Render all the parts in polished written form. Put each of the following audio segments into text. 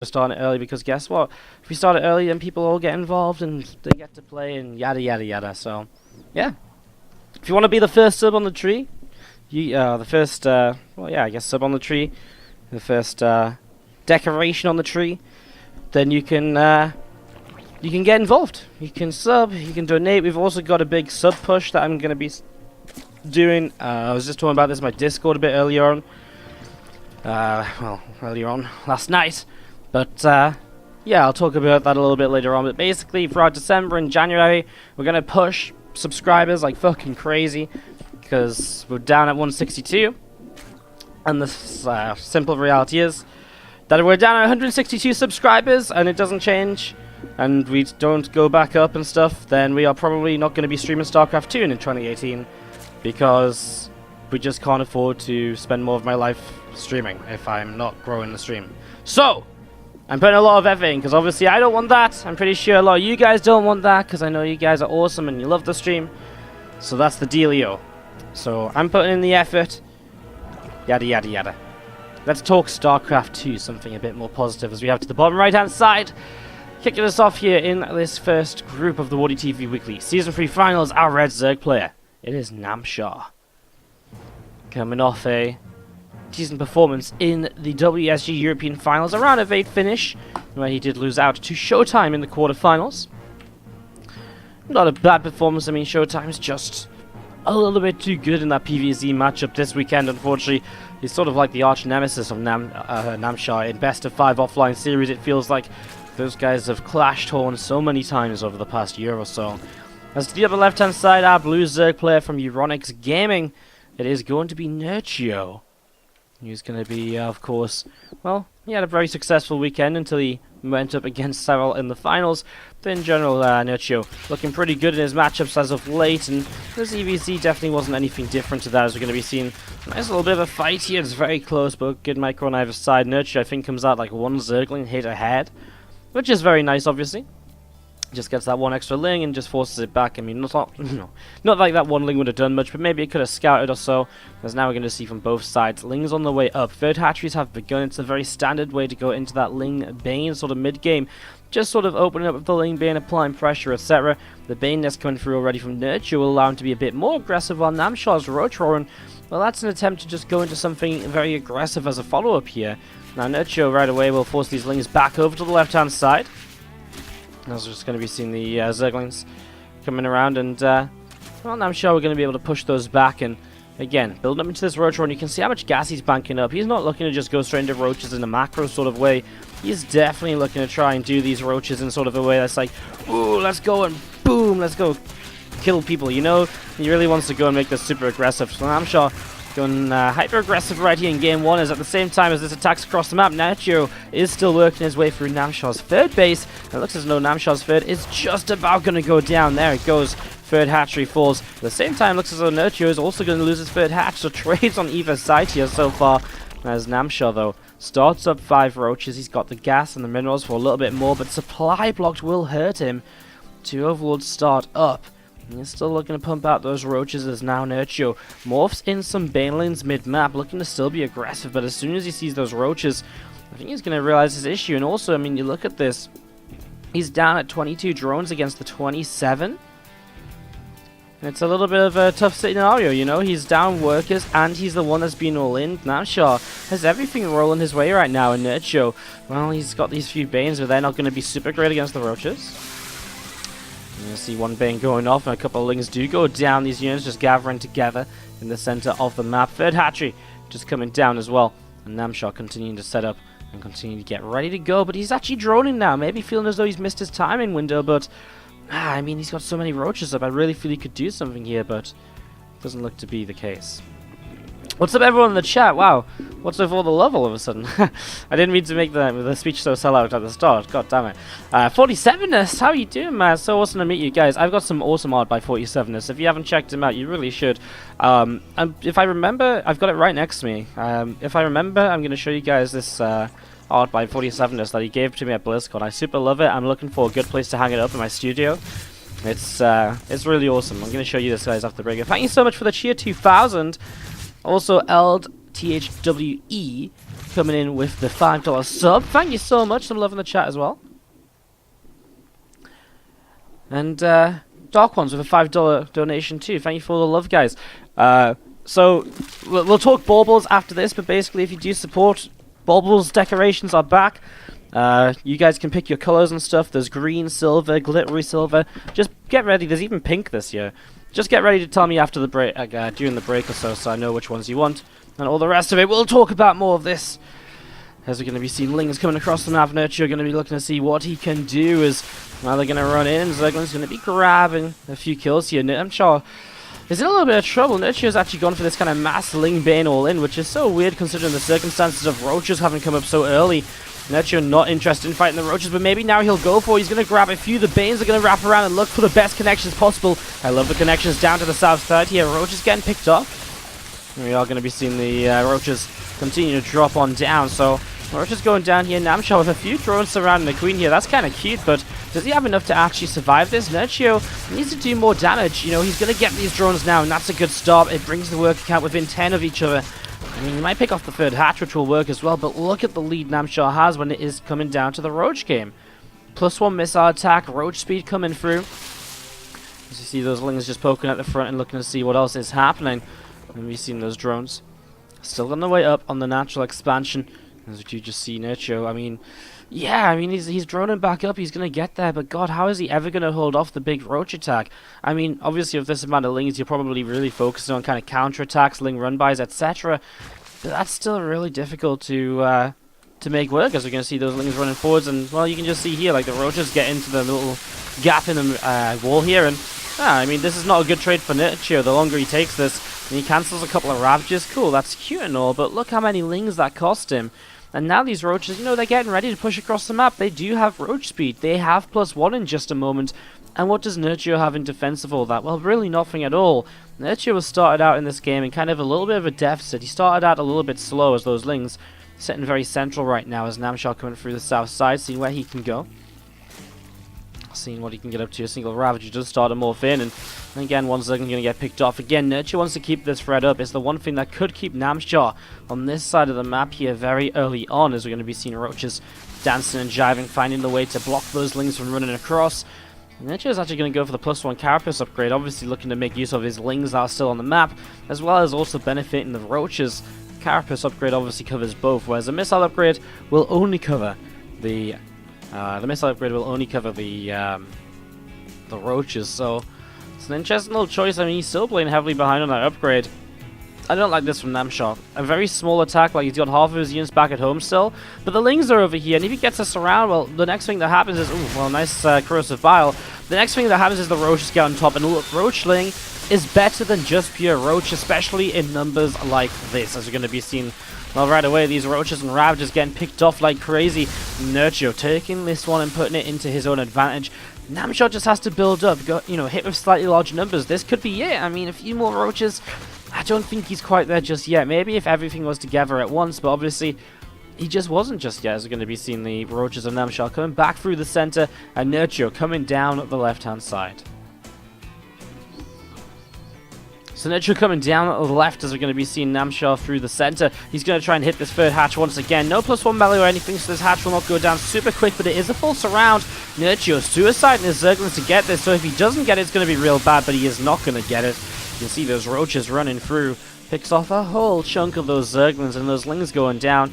start it early because guess what? If we start it early, then people all get involved and they get to play and yada yada yada. So, yeah. If you want to be the first sub on the tree, the first, I guess sub on the tree, the first decoration on the tree, then you can get involved. You can sub, you can donate. We've also got a big sub push that I'm going to be doing. I was just talking about this in my Discord a bit earlier on. Earlier on last night. But, yeah, I'll talk about that a little bit later on. But basically, throughout December and January, we're going to push subscribers like fucking crazy. Because we're down at 162. And the simple reality is that we're down at 162 subscribers and it doesn't change. And we don't go back up and stuff. Then we are probably not going to be streaming StarCraft 2 in 2018. Because we just can't afford to spend more of my life streaming if I'm not growing the stream. So, I'm putting a lot of effort in, because obviously I don't want that. I'm pretty sure a lot of you guys don't want that, because I know you guys are awesome and you love the stream. So that's the dealio. So, I'm putting in the effort. Yada yada yada. Let's talk StarCraft 2, something a bit more positive, as we have to the bottom right hand side. Kicking us off here in this first group of the WardiTV Weekly. Season 3 Finals, our Red Zerg player. It is Namshar. Coming off a decent performance in the WSG European Finals, a round of 8 finish, where he did lose out to Showtime in the quarterfinals. Not a bad performance. I mean, Showtime's just a little bit too good in that PvZ matchup this weekend, unfortunately. He's sort of like the arch nemesis of Namshar. In best of 5 offline series, it feels like those guys have clashed horns so many times over the past year or so. As to the upper left-hand side, our blue Zerg player from Euronix Gaming, it is going to be Nerchio. He's going to be, of course, well, he had a very successful weekend until he went up against Cyril in the finals. But in general, Nerchio looking pretty good in his matchups as of late, and the ZvZ definitely wasn't anything different to that, as we're going to be seeing a nice little bit of a fight here. It's very close, but good micro on either side. Nerchio, I think, comes out like one Zergling hit ahead, which is very nice, obviously. Just gets that one extra ling and just forces it back. I mean, not like that one ling would have done much, but maybe it could have scouted or so. As now we're going to see from both sides. Ling's on the way up. Third hatcheries have begun. It's a very standard way to go into that ling bane sort of mid game. Just sort of opening up with the ling bane, applying pressure, etc. The bane nest coming through already from Nerchio will allow him to be a bit more aggressive, while Namshar's roach roaring, well, that's an attempt to just go into something very aggressive as a follow-up here. Now Nerchio right away will force these lings back over to the left-hand side. As we're just going to be seeing the Zerglings coming around, and well, I'm sure we're going to be able to push those back, and again, building up into this roach run, you can see how much gas he's banking up. He's not looking to just go straight into roaches in a macro sort of way. He's definitely looking to try and do these roaches in sort of a way that's like, ooh, let's go and boom, let's go kill people, you know? He really wants to go and make this super aggressive. So I'm sure going hyper-aggressive right here in game 1, as at the same time as this attacks across the map, Nerchio is still working his way through Namshar's third base. And it looks as though Namshar's third is just about going to go down. There it goes. Third hatchery falls. At the same time, looks as though Nerchio is also going to lose his third hatch. So trades on either side here so far. As Namshar, though, starts up 5 roaches. He's got the gas and the minerals for a little bit more, but supply blocked will hurt him. 2 overlords start up. He's still looking to pump out those roaches, as now Nerchio morphs in some banelings mid-map, looking to still be aggressive, but as soon as he sees those roaches, I think he's going to realize his issue. And also, I mean, you look at this, he's down at 22 drones against the 27. And it's a little bit of a tough scenario, you know, he's down workers, and he's the one that's been all in. Namshar has everything rolling his way right now, and Nerchio, well, he's got these few banes, but they're not going to be super great against the roaches. You see one bane going off, and a couple of lings do go down. These units just gathering together in the center of the map. Third hatchery just coming down as well. And Namshar continuing to set up and continue to get ready to go. But he's actually droning now. Maybe feeling as though he's missed his timing window. But, I mean, he's got so many roaches up. I really feel he could do something here, but it doesn't look to be the case. What's up, everyone in the chat? Wow, what's with all the love all of a sudden? I didn't mean to make the speech so sellout at the start. God damn it. 47ness, how you doing, man? So awesome to meet you guys. I've got some awesome art by 47ness. If you haven't checked him out, you really should. If I remember, I've got it right next to me. If I remember, I'm going to show you guys this art by 47ness that he gave to me at BlizzCon. I super love it. I'm looking for a good place to hang it up in my studio. It's really awesome. I'm going to show you this, guys, after the break. Thank you so much for the cheer 2000. Also, LTHWE coming in with the $5 sub. Thank you so much. Some love in the chat as well. And Dark Ones with a $5 donation too. Thank you for all the love, guys. So we'll talk baubles after this, but basically if you do support, baubles decorations are back. You guys can pick your colors and stuff. There's green, silver, glittery silver. Just get ready. There's even pink this year. Just get ready to tell me after the break, during the break or so I know which ones you want. And all the rest of it, we'll talk about more of this. As we're going to be seeing Lings coming across the map. Nerchio are going to be looking to see what he can do as now they're going to run in. Zerglin's going to be grabbing a few kills here. Namshar is in a little bit of trouble. Nerchio's actually gone for this kind of mass Ling Bane all-in, which is so weird considering the circumstances of Roaches having come up so early. Nerchio not interested in fighting the Roaches, but maybe now he'll go for it. He's going to grab a few. The Banes are going to wrap around and look for the best connections possible. I love the connections down to the south side here. Roaches getting picked off. We are going to be seeing the Roaches continue to drop on down, so Roaches going down here. Namshar with a few drones surrounding the Queen here. That's kind of cute, but does he have enough to actually survive this? Nerchio needs to do more damage. You know, he's going to get these drones now, and that's a good start. It brings the worker count within 10 of each other. I mean, he might pick off the third hatch, which will work as well, but look at the lead Namshar has when it is coming down to the Roach game. +1 missile attack, Roach speed coming through. As you see those Lings just poking at the front and looking to see what else is happening. And we've seen those drones. Still on the way up on the natural expansion. As you just see Nerchio, I mean, yeah, I mean, he's droning back up, he's going to get there, but God, how is he ever going to hold off the big Roach attack? I mean, obviously with this amount of Lings, you're probably really focusing on kind of counter-attacks, Ling run-bys, etc. But that's still really difficult to make work, as we're going to see those Lings running forwards, and, well, you can just see here, like, the Roaches get into the little gap in the wall here, and, I mean, this is not a good trade for Nerchio. The longer he takes this, and he cancels a couple of Ravages, cool, that's cute and all, but look how many Lings that cost him. And now these Roaches, you know, they're getting ready to push across the map. They do have Roach speed. They have +1 in just a moment. And what does Nerchio have in defense of all that? Well, really nothing at all. Nerchio was started out in this game in kind of a little bit of a deficit. He started out a little bit slow as those Lings. Sitting very central right now as Namshar coming through the south side, seeing where he can go. Seeing what he can get up to. A single Ravager does start to morph in, and again, one Zerglin going to get picked off. Again, Nerchio wants to keep this threat up. It's the one thing that could keep Namshar on this side of the map here very early on, as we're going to be seeing Roaches dancing and jiving, finding the way to block those Lings from running across. Nerchio is actually going to go for the +1 Carapace upgrade, obviously looking to make use of his Lings that are still on the map, as well as also benefiting the Roaches. Carapace upgrade obviously covers both, whereas the missile upgrade will only cover the Roaches, so it's an interesting little choice. I mean, he's still playing heavily behind on that upgrade. I don't like this from Namshar. A very small attack, like he's got half of his units back at home still, but the Lings are over here, and if he gets us around, well, the next thing that happens is, ooh, well, nice Corrosive Bile. The next thing that happens is the Roaches get on top, and look, Roachling is better than just pure Roach, especially in numbers like this, as we're going to be seeing. Well, right away, these Roaches and Ravages getting picked off like crazy. Nerchio taking this one and putting it into his own advantage. Namshar just has to build up, hit with slightly larger numbers. This could be it. I mean, a few more Roaches. I don't think he's quite there just yet. Maybe if everything was together at once, but obviously he just wasn't just yet, as we're going to be seeing the Roaches of Namshar coming back through the center, and Nerchio coming down the left-hand side. So Nerchio coming down at the left, as we're going to be seeing Namshar through the center. He's going to try and hit this third hatch once again. No +1 melee or anything, so this hatch will not go down super quick, but it is a full surround. Nerchio suiciding his Zerglings to get this, so if he doesn't get it, it's going to be real bad, but he is not going to get it. You can see those Roaches running through. Picks off a whole chunk of those Zerglings, and those Lings going down.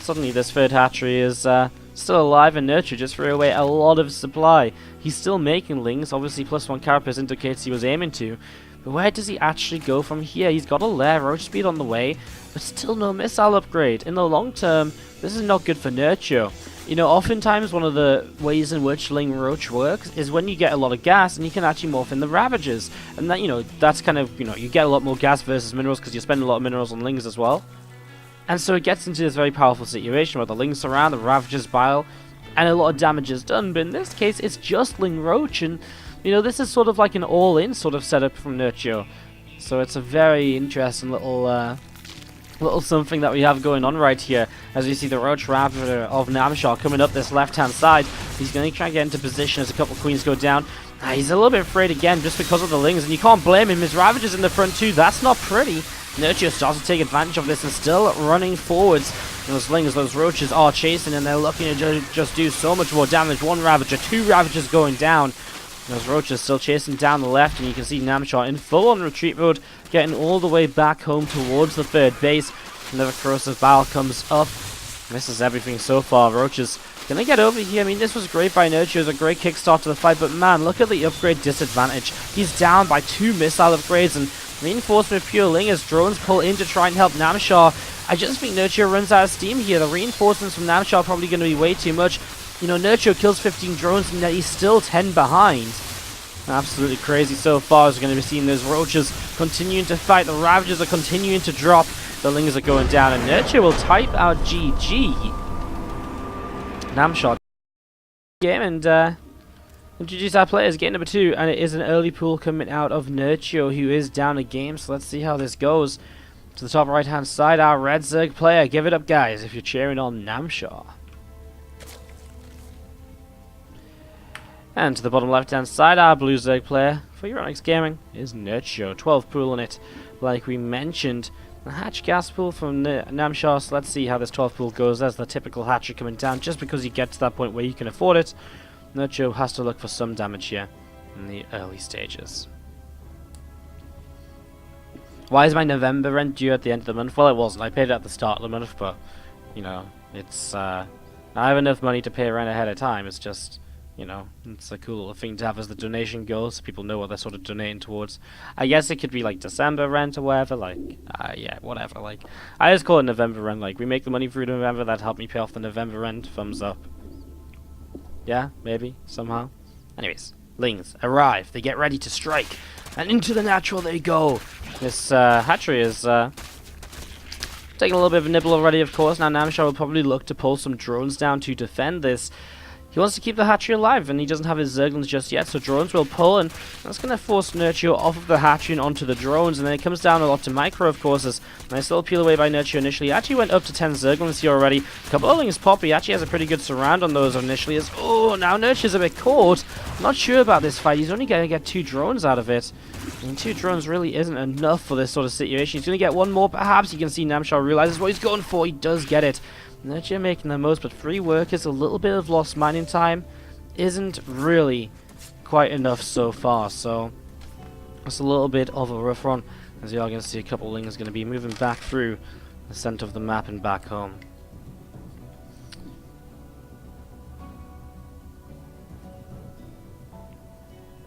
Suddenly this third hatchery is still alive, and Nerchio just threw away a lot of supply. He's still making Lings. Obviously +1 Carapace indicates he was aiming to. But where does he actually go from here? He's got a lair, Roach speed on the way, but still no missile upgrade. In the long term, this is not good for Nerchio. You know, oftentimes one of the ways in which Ling Roach works is when you get a lot of gas and you can actually morph in the Ravages. And that, that's kind of, you get a lot more gas versus minerals because you spend a lot of minerals on Lings as well. And so it gets into this very powerful situation where the Lings surround, the Ravages bile, and a lot of damage is done. But in this case, it's just Ling Roach, and this is sort of like an all-in sort of setup from Nerchio. So it's a very interesting little something that we have going on right here. As we see the Roach Ravager of Namshar coming up this left-hand side. He's going to try and get into position as a couple Queens go down. He's a little bit afraid again just because of the Lings, and you can't blame him. His Ravager's in the front too. That's not pretty. Nerchio starts to take advantage of this and still running forwards. And those Lings, those Roaches are chasing and they're looking to just do so much more damage. One Ravager, two Ravagers going down. Those Roaches still chasing down the left, and you can see Namshar in full-on retreat mode, getting all the way back home towards the third base. Another corrosive barrel comes up. This is everything so far. Roaches gonna get over here. I mean, this was great by Nerchio. It was a great kickstart to the fight, but man, look at the upgrade disadvantage. He's down by 2 missile upgrades, and reinforcement pure Ling as drones pull in to try and help Namshar. I just think Nerchio runs out of steam here. The reinforcements from Namshar are probably going to be way too much. You know, Nerchio kills 15 drones and yet he's still 10 behind. Absolutely crazy so far as we're going to be seeing those Roaches continuing to fight. The Ravagers are continuing to drop. The Lings are going down, and Nerchio will type out GG. Namshar game and introduce our players. Game number 2, and it is an early pool coming out of Nerchio, who is down a game. So let's see how this goes. To the top right hand side, our red Zerg player. Give it up, guys, if you're cheering on Namshar. And to the bottom left hand side, our blue Zerg player for Euronics Gaming is Nerchio. 12 pool in it, like we mentioned. The hatch gas pool from Namshar, so let's see how this 12 pool goes. There's the typical hatchery coming down, just because you get to that point where you can afford it. Nerchio has to look for some damage here in the early stages. Why is my November rent due at the end of the month? Well, it wasn't. I paid it at the start of the month, but, you know, it's, I have enough money to pay rent ahead of time. It's just, you know, it's a cool little thing to have as the donation goes, so people know what they're sort of donating towards. I guess it could be, like, December rent or whatever, like, yeah, whatever, like, I just call it November rent. Like, we make the money through November, that helped me pay off the November rent. Thumbs up. Yeah, maybe, somehow. Anyways, Lings arrive. They get ready to strike. And into the natural they go. This hatchery is taking a little bit of a nibble already, of course. Now Namshar will probably look to pull some drones down to defend this. He wants to keep the hatchery alive, and he doesn't have his Zerglings just yet, so drones will pull, and that's going to force Nerchio off of the hatchery and onto the drones, and then it comes down a lot to micro, of course, as nice little peel away by Nerchio initially. He actually went up to 10 Zerglings here already. A couple of Lings pop. He actually has a pretty good surround on those initially. As, oh, now Nerchio's a bit caught. I'm not sure about this fight. He's only going to get 2 drones out of it. And 2 drones really isn't enough for this sort of situation. He's going to get 1 more, perhaps. You can see Namshar realizes what he's going for. He does get it. Nerchio making the most, but 3 workers, a little bit of lost mining time isn't really quite enough so far, so it's a little bit of a rough run, as you are going to see a couple of Lings going to be moving back through the center of the map and back home.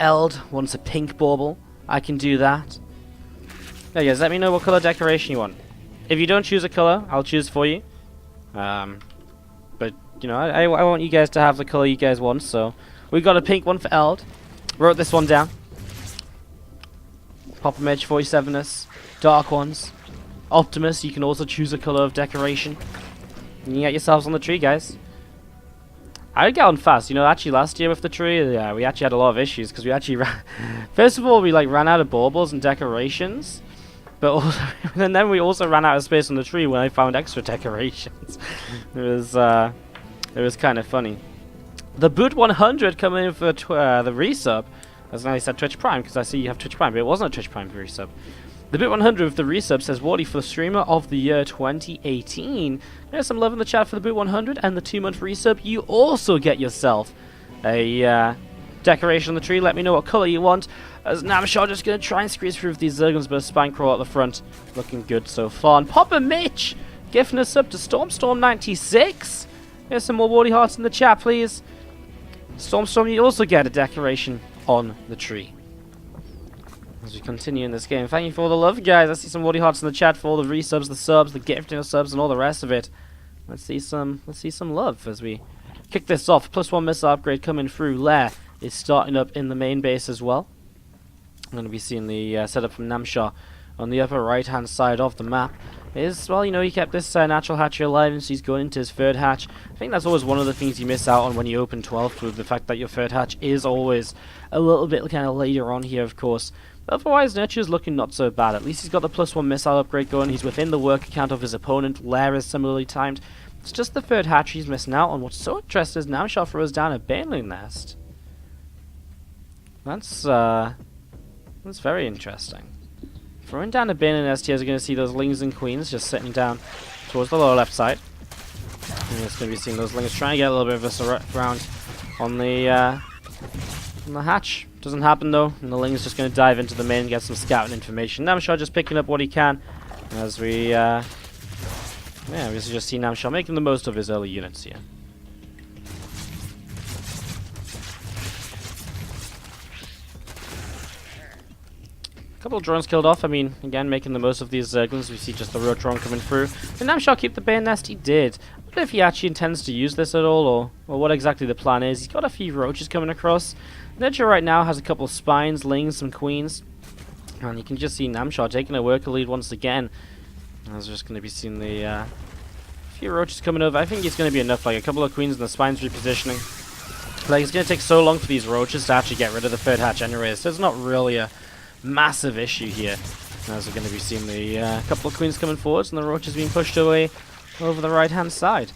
Eld wants a pink bauble. I can do that. Yeah, guys, let me know what color decoration you want. If you don't choose a color, I'll choose for you. But, you know, I want you guys to have the color you guys want, so we got a pink one for Eld. Wrote this one down. Pop Edge 47ers, dark ones. Optimus, you can also choose a color of decoration. And you get yourselves on the tree, guys. I get on fast, you know, actually last year with the tree, yeah, we actually had a lot of issues, because we actually ran, first of all, we like ran out of baubles and decorations. But also, and then we also ran out of space on the tree when I found extra decorations. It was kind of funny. The Boot 100 coming in for the resub. As I said Twitch Prime, because I see you have Twitch Prime, but it wasn't a Twitch Prime for resub. The Boot 100 with the resub says Wardy for the Streamer of the Year 2018. There's some love in the chat for the Boot 100 and the 2-month resub. You also get yourself a decoration on the tree. Let me know what color you want. As Namshar just going to try and squeeze through with these Zerglings, but a Spine Crawl at the front. Looking good so far. And Papa Mitch gifting us up to Storm96. There's some more Wardy Hearts in the chat, please. Storm, you also get a decoration on the tree. As we continue in this game. Thank you for all the love, guys. I see some Wardy Hearts in the chat for all the resubs, the subs, the gifting of subs, and all the rest of it. Let's see some love as we kick this off. +1 missile upgrade coming through. Lair is starting up in the main base as well. I'm going to be seeing the setup from Namshar on the upper right hand side of the map. Well, you know, he kept this natural hatchery alive, and so he's going into his 3rd hatch. I think that's always one of the things you miss out on when you open 12, with the fact that your 3rd hatch is always a little bit kind of later on here, of course. But otherwise, Nerchio's looking not so bad. At least he's got the +1 missile upgrade going. He's within the work account of his opponent. Lair is similarly timed. It's just the 3rd hatch he's missing out on. What's so interesting is Namshar throws down a Baneling nest. That's very interesting. Throwing down a bin and STs are going to see those lings and queens just sitting down towards the lower left side. And it's going to be seeing those lings trying to get a little bit of a surround on the hatch. Doesn't happen though, and the ling's just going to dive into the main and get some scouting information. Namshar just picking up what he can as we just see Namshar making the most of his early units here. Couple of drones killed off. I mean, again, making the most of these zerglings. We see just the road drone coming through. Did Namshar keep the bay nest? He did. I wonder if he actually intends to use this at all, or what exactly the plan is. He's got a few roaches coming across. Nerchio right now has a couple of spines, lings, some queens. And you can just see Namshar taking a worker lead once again. I was just going to be seeing the few roaches coming over. I think it's going to be enough, like a couple of queens and the spines repositioning. Like, it's going to take so long for these roaches to actually get rid of the third hatch anyways. So it's not really a massive issue here. As we're going to be seeing the couple of queens coming forwards and the roaches being pushed away over the right hand side.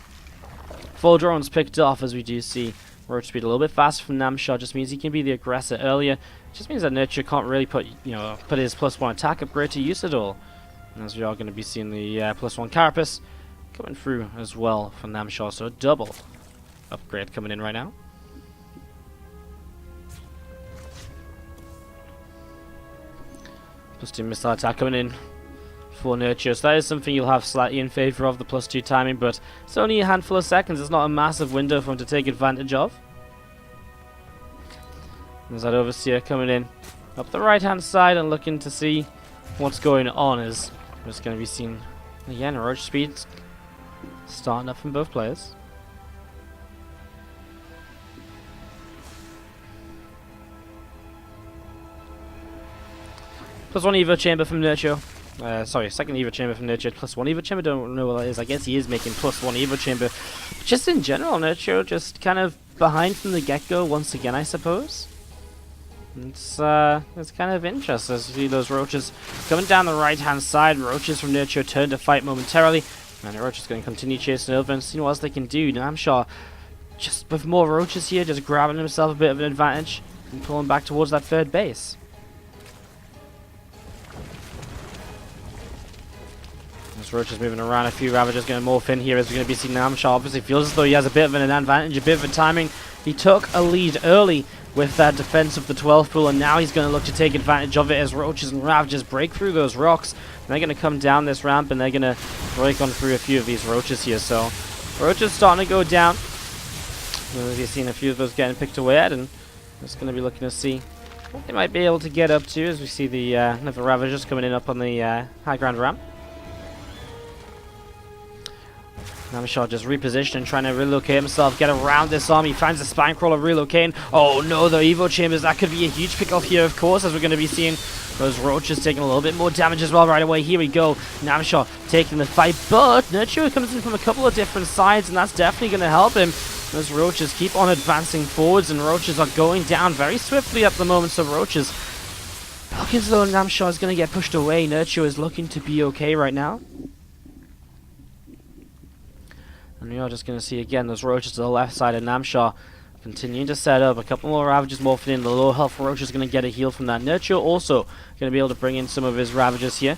4 drones picked off, as we do see roach speed a little bit faster from Namshar. Just means he can be the aggressor earlier. Just means that Nerchio can't really put his +1 attack upgrade to use at all. And as we are going to be seeing the +1 carapace coming through as well from Namshar, so a double upgrade coming in right now. +2 missile attack coming in for Nerchio, so that is something you'll have slightly in favour of, the +2 timing, but it's only a handful of seconds. It's not a massive window for him to take advantage of. There's that Overseer coming in up the right hand side and looking to see what's going on. Is just going to be seen again, roach speed starting up from both players. +1 Evo chamber from Nerchio. Sorry, second Evo chamber from Nerchio. +1 Evo chamber, don't know what that is. I guess he is making +1 Evo chamber. Just in general, Nerchio just kind of behind from the get-go once again, I suppose. It's kind of interesting to see those roaches coming down the right-hand side. Roaches from Nerchio turn to fight momentarily. And the roach is going to continue chasing over and seeing what else they can do. Namshar, just with more roaches here, just grabbing himself a bit of an advantage and pulling back towards that third base. This roach is moving around. A few Ravagers going to morph in here as we're going to be seeing Namshar. Obviously feels as though he has a bit of an advantage, a bit of a timing. He took a lead early with that defense of the 12 pool, and now he's going to look to take advantage of it as roaches and Ravagers break through those rocks. And they're going to come down this ramp and they're going to break on through a few of these roaches here. So roaches starting to go down. You've seen a few of those getting picked away at, and just going to be looking to see what they might be able to get up to as we see the another Ravagers coming in up on the high ground ramp. Namshar just repositioning, trying to relocate himself, get around this army. He finds the spine crawler relocating. Oh no, the Evo chambers. That could be a huge pick-off here, of course, as we're going to be seeing those roaches taking a little bit more damage as well right away. Here we go. Namshar taking the fight, but Nerchio comes in from a couple of different sides, and that's definitely going to help him. Those roaches keep on advancing forwards, and roaches are going down very swiftly at the moment. So roaches looking as though Namshar is going to get pushed away. Nerchio is looking to be okay right now. And we are just going to see again those roaches to the left side of Namshar continuing to set up. A couple more Ravagers morphing in. The low health roach is going to get a heal from that. Nerchio also going to be able to bring in some of his Ravagers here.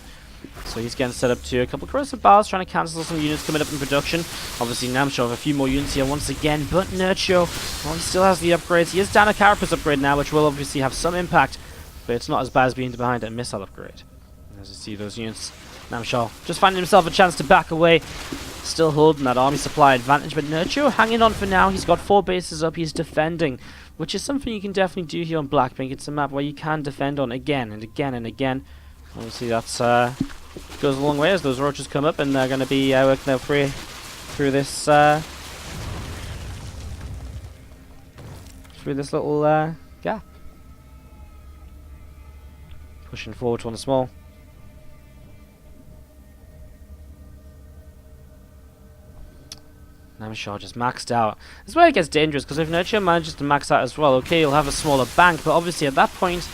So he's getting set up to a couple of corrosive bars, trying to cancel some units coming up in production. Obviously Namshar with a few more units here once again, but Nerchio, well, he still has the upgrades. He is down a carapace upgrade now, which will obviously have some impact, but it's not as bad as being behind a missile upgrade. As you see those units, Namshar just finding himself a chance to back away. Still holding that army supply advantage, but Nerchio hanging on for now. He's got 4 bases up, he's defending, which is something you can definitely do here on Blackpink. It's a map where you can defend on again and again and again. Obviously that's goes a long way as those roaches come up, and they're going to be working their way through this little gap. Pushing forward one small. Namshar just maxed out. This is where it gets dangerous, because if Nerchio manages to max out as well, okay, he'll have a smaller bank, but obviously at that point,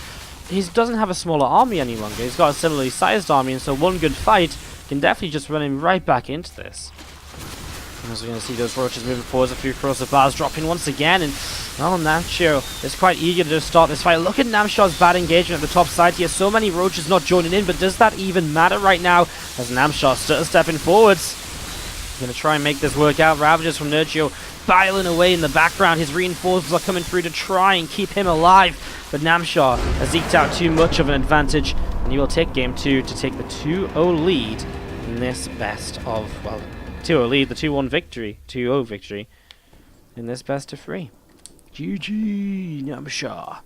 he doesn't have a smaller army any longer. He's got a similarly sized army, and so one good fight can definitely just run him right back into this. As we're going to see those roaches moving forwards, a few corrosive bars dropping once again, and Well, Nerchio is quite eager to just start this fight. Look at Namshar's bad engagement at the top side here. So many roaches not joining in, but does that even matter right now? As Namshar stepping forwards. He's going to try and make this work out. Ravages from Nerchio filing away in the background. His reinforcements are coming through to try and keep him alive. But Namshar has eked out too much of an advantage, and he will take game 2 to take the 2-0 lead in this best of, well, 2-0 lead, the 2-1 victory, 2-0 victory in this best of 3. GG, Namshar.